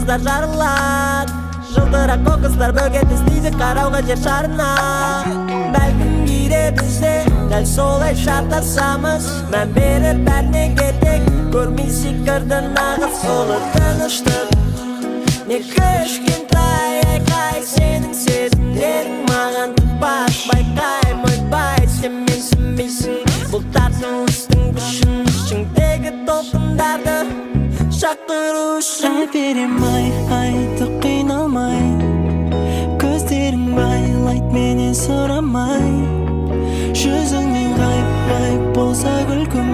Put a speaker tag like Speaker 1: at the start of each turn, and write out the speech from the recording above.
Speaker 1: жұлдыздар жарылады, жылтырақ қоқыстар бөгет іздейді қарауға жер шарына. Бәлкім кейде бізде дәл солай шатасамыз, мән беріп бәріне кетек, көрмейсек кірді нағыз ұлы тыныштық. Не кішкентай айқай сенің сезімдерің маған тұқпас, байқай ойбай сен менсінбейсің. Бұл тартылыстың күшін ішіңдегі толқындарды шақыру үшін
Speaker 2: берем айтып қиналмай, көздерің байлайды менен сұрамай, жүзіңнен ғайып болса күлкім.